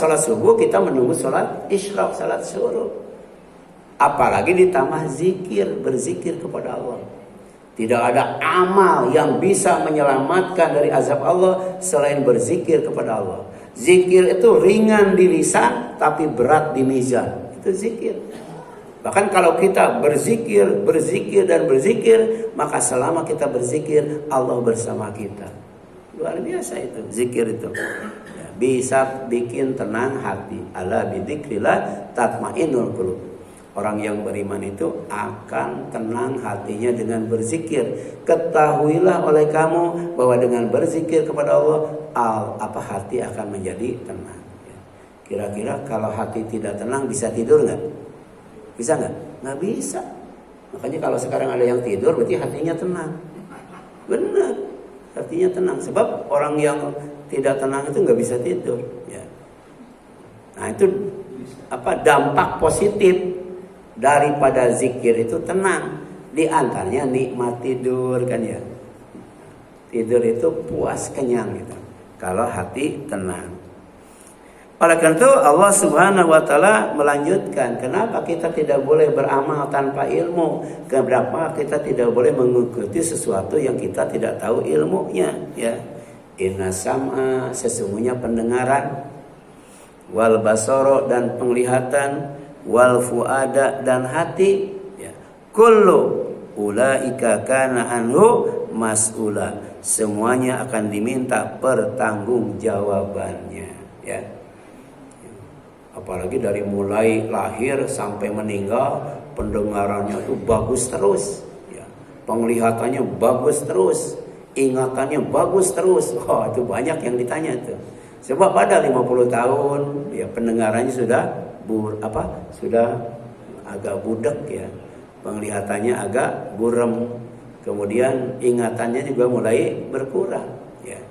Salat subuh kita menunggu salat isyraq, salat syuruk. Apalagi ditambah zikir, berzikir kepada Allah. Tidak ada amal yang bisa menyelamatkan dari azab Allah selain berzikir kepada Allah. Zikir itu ringan di lisan tapi berat di mizan. Itu zikir. Bahkan kalau kita berzikir, maka selama kita berzikir Allah bersama kita. Luar biasa itu, zikir itu. Bisa bikin tenang hati. Ala bidzikrillah tatmainnul qulub. Orang yang beriman itu akan tenang hatinya dengan berzikir. Ketahuilah oleh kamu bahwa dengan berzikir kepada Allah, hati akan menjadi tenang. Kira-kira kalau hati tidak tenang bisa tidur nggak? Bisa nggak? Nggak bisa. Makanya kalau sekarang ada yang tidur berarti hatinya tenang. Benar, hatinya tenang. Sebab orang yang tidak tenang itu nggak bisa tidur. Ya. Nah itu dampak positif daripada zikir itu tenang. Di antaranya nikmat tidur kan ya. Tidur itu puas kenyang gitu. Kalau hati tenang. Oleh karena itu Allah Subhanahu wa taala melanjutkan, kenapa kita tidak boleh beramal tanpa ilmu? Kenapa kita tidak boleh mengikuti sesuatu yang kita tidak tahu ilmunya, ya? Inna sam'a, sesungguhnya pendengaran, wal basara, dan penglihatan, wal fuada, dan hati, ya. Kullu ulaika kana anhu mas'ula, semuanya akan diminta pertanggungjawabannya, ya. Apalagi dari mulai lahir sampai meninggal, pendengarannya itu bagus terus, ya. Penglihatannya bagus terus, ingatannya bagus terus. Oh, itu banyak yang ditanya tuh. Sebab pada 50 tahun ya pendengarannya sudah sudah agak budek ya. Penglihatannya agak buram. Kemudian ingatannya juga mulai berkurang ya.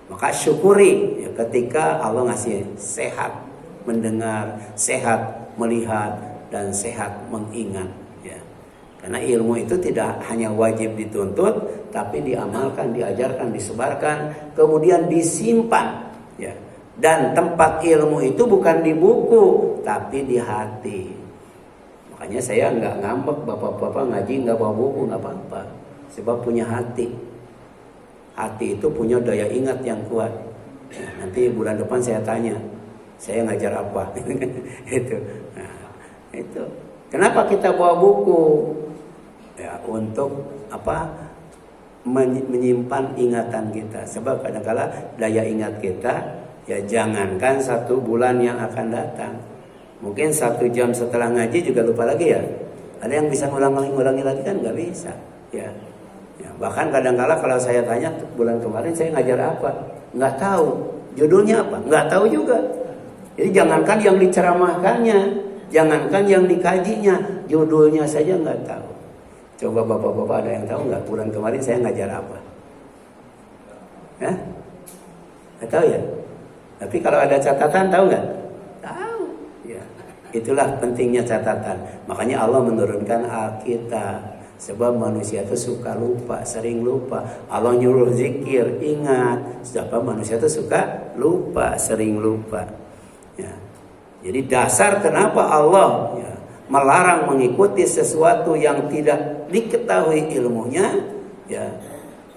Maka syukuri ya, ketika Allah ngasih sehat mendengar, sehat melihat, dan sehat mengingat ya. Karena ilmu itu tidak hanya wajib dituntut, tapi diamalkan, diajarkan, disebarkan, kemudian disimpan ya. Dan tempat ilmu itu bukan di buku, tapi di hati. Makanya saya nggak ngambek bapak-bapak ngaji nggak bawa buku, nggak apa-apa, sebab punya hati. Hati itu punya daya ingat yang kuat ya, nanti bulan depan saya tanya saya ngajar apa itu. Nah, itu kenapa kita bawa buku ya, untuk menyimpan ingatan kita. Sebab kadang-kala daya ingat kita ya, jangankan 1 bulan yang akan datang, mungkin 1 jam setelah ngaji juga lupa lagi ya. Ada yang bisa ngulangi lagi kan? Nggak bisa ya. Ya, bahkan kadang-kala kalau saya tanya bulan kemarin saya ngajar apa, nggak tahu. Judulnya apa, nggak tahu juga. Jadi jangankan yang diceramahkannya, jangankan yang dikajinya, judulnya saja nggak tahu. Coba bapak-bapak ada yang tahu nggak bulan kemarin saya ngajar apa? Ya? Nggak tahu ya? Tapi kalau ada catatan tahu nggak? Tahu. Ya. Itulah pentingnya catatan. Makanya Allah menurunkan Alkitab. Sebab manusia itu suka lupa, sering lupa. Allah nyuruh zikir, ingat. Sebab manusia itu suka lupa, sering lupa. Ya. Jadi dasar kenapa Allah ya, melarang mengikuti sesuatu yang tidak diketahui ilmunya ya,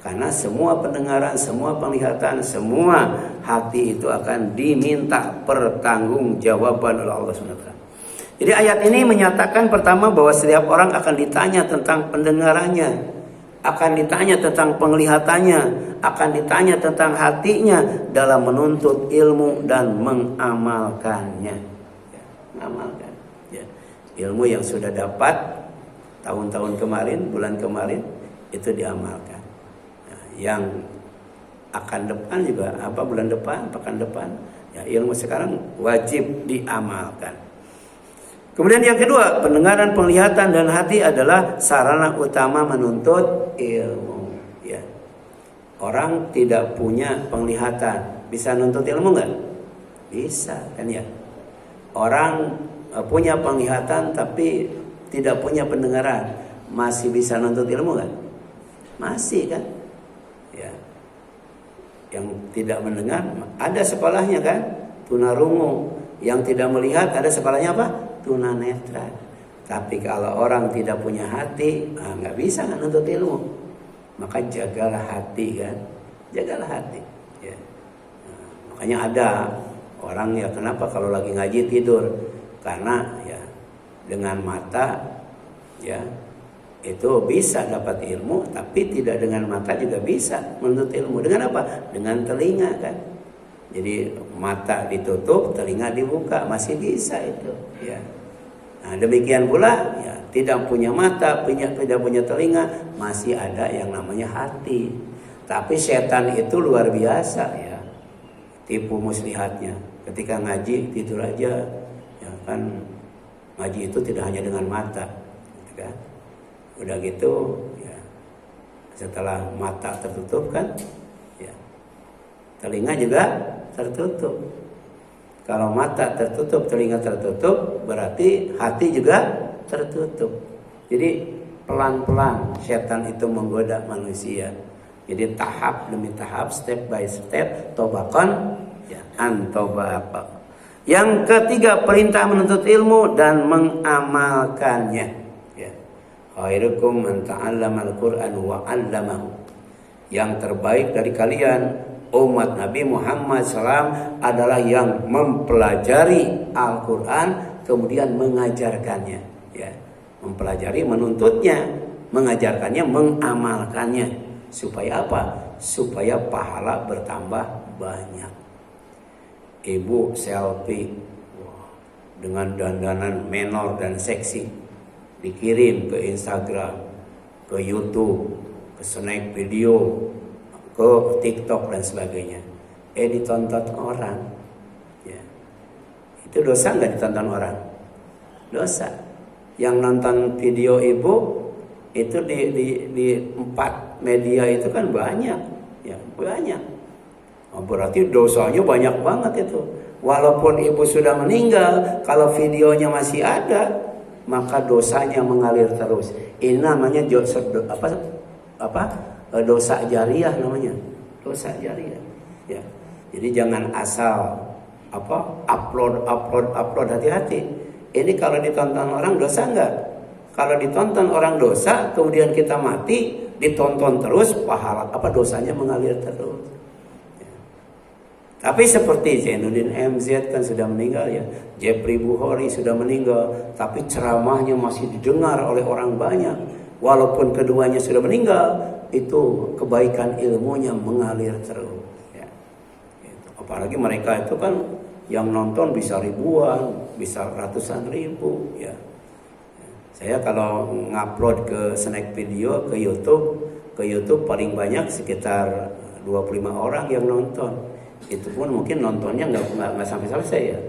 karena semua pendengaran, semua penglihatan, semua hati itu akan diminta pertanggungjawaban oleh Allah SWT. Jadi ayat ini menyatakan pertama bahwa setiap orang akan ditanya tentang pendengarannya, akan ditanya tentang penglihatannya, akan ditanya tentang hatinya dalam menuntut ilmu dan mengamalkannya. Ya, mengamalkan. Ya. Ilmu yang sudah dapat tahun-tahun kemarin, bulan kemarin itu diamalkan. Nah, yang akan depan juga bulan depan, pekan depan, ya ilmu sekarang wajib diamalkan. Kemudian yang kedua, pendengaran, penglihatan, dan hati adalah sarana utama menuntut ilmu. Ya. Orang tidak punya penglihatan, bisa nuntut ilmu nggak? Bisa kan ya. Orang punya penglihatan tapi tidak punya pendengaran, masih bisa nuntut ilmu nggak? Masih kan? Ya. Yang tidak mendengar ada sekolahnya kan, tunarungu. Yang tidak melihat ada sekolahnya apa? Tunanetra. Tapi kalau orang tidak punya hati, nggak bisa menuntut ilmu. Maka jagalah hati kan, jagalah hati. Ya. Makanya ada orang ya kenapa kalau lagi ngaji tidur? Karena ya dengan mata ya itu bisa dapat ilmu, tapi tidak dengan mata juga bisa menuntut ilmu. Dengan apa? Dengan telinga kan. Jadi mata ditutup, telinga dibuka, masih bisa itu. Ya. Nah, demikian pula ya tidak punya mata, tidak punya telinga, masih ada yang namanya hati. Tapi setan itu luar biasa ya, tipu muslihatnya. Ketika ngaji tidur aja, ya kan ngaji itu tidak hanya dengan mata, gitu kan? Udah gitu, ya setelah mata tertutup kan, ya telinga juga tertutup. Kalau mata tertutup, telinga tertutup, berarti hati juga tertutup. Jadi pelan-pelan setan itu menggoda manusia. Jadi tahap demi tahap, step by step, tobakan, ya, antobaka. Yang ketiga, perintah menuntut ilmu dan mengamalkannya. Ya. Khairukum man ta'allamal Qur'an wa 'allamahu. Yang terbaik dari kalian umat Nabi Muhammad SAW adalah yang mempelajari Al-Quran kemudian mengajarkannya, ya. Mempelajari, menuntutnya, mengajarkannya, mengamalkannya. Supaya apa? Supaya pahala bertambah banyak. Ibu selfie dengan dandanan menor dan seksi dikirim ke Instagram, ke YouTube, ke snack video, ke TikTok dan sebagainya. Ditonton orang, ya. Itu dosa nggak ditonton orang? Dosa. Yang nonton video ibu itu di 4 media itu kan banyak, ya banyak. Berarti dosanya banyak banget itu. Walaupun ibu sudah meninggal, kalau videonya masih ada, maka dosanya mengalir terus. Ini namanya dosa jariah namanya, dosa jariah. Ya. Jadi jangan asal upload, hati-hati. Ini kalau ditonton orang dosa enggak? Kalau ditonton orang dosa, kemudian kita mati, ditonton terus, pahala dosanya mengalir terus. Ya. Tapi seperti Zainuddin MZ kan sudah meninggal ya, Jeffrey Bukhari sudah meninggal, tapi ceramahnya masih didengar oleh orang banyak. Walaupun keduanya sudah meninggal, itu kebaikan ilmunya mengalir terus. Ya. Apalagi mereka itu kan yang nonton bisa ribuan, bisa ratusan ribu. Ya. Saya kalau ngupload ke snack video ke YouTube paling banyak sekitar 25 orang yang nonton. Itu pun mungkin nontonnya nggak sampai selesai ya.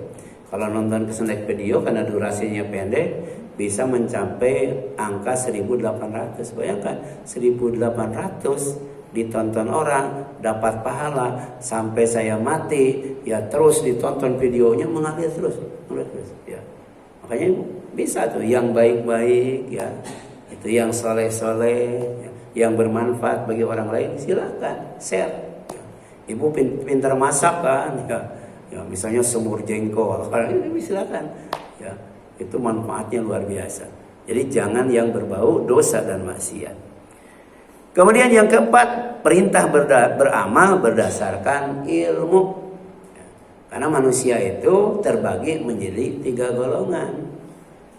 Kalau nonton ke snack video karena durasinya pendek, bisa mencapai angka 1.800. Bayangkan 1.800 ditonton orang, dapat pahala sampai saya mati, ya terus ditonton videonya mengalir terus. Ya. Makanya bisa tuh yang baik-baik, ya itu yang soleh-soleh, yang bermanfaat bagi orang lain, silakan share. Ibu pintar masak kan, ya misalnya semur jengkol, ini silakan. Ya. Itu manfaatnya luar biasa. Jadi jangan yang berbau dosa dan maksiat. Kemudian yang keempat, perintah beramal berdasarkan ilmu. Karena manusia itu terbagi menjadi 3 golongan.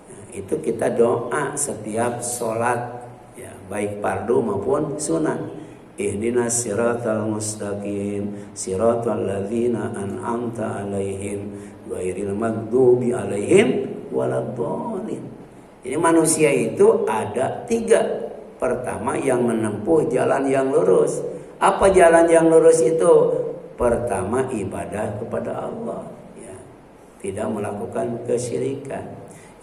Nah, itu kita doa setiap sholat, ya, baik fardu maupun sunat. Ihdinas siratal mustaqim, siratal ladzina an'amta alaihim, ghairil maghdubi alaihim waladhdallin. Jadi manusia itu ada 3. Pertama, yang menempuh jalan yang lurus. Apa jalan yang lurus itu? Pertama, ibadah kepada Allah, ya. Tidak melakukan kesyirikan.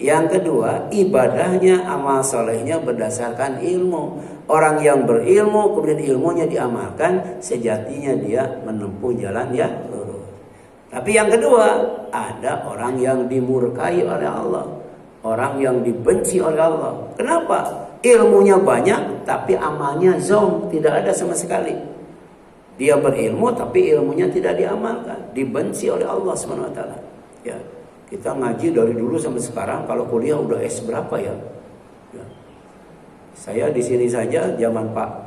Yang kedua, ibadahnya, amal solehnya berdasarkan ilmu. Orang yang berilmu kemudian ilmunya diamalkan, sejatinya dia menempuh jalan yang lurus. Tapi yang kedua, ada orang yang dimurkai oleh Allah, orang yang dibenci oleh Allah. Kenapa? Ilmunya banyak tapi amalnya zong, tidak ada sama sekali. Dia berilmu tapi ilmunya tidak diamalkan, dibenci oleh Allah SWT. Ya, kita ngaji dari dulu sampai sekarang, kalau kuliah udah S berapa ya? Ya. Saya di sini saja zaman Pak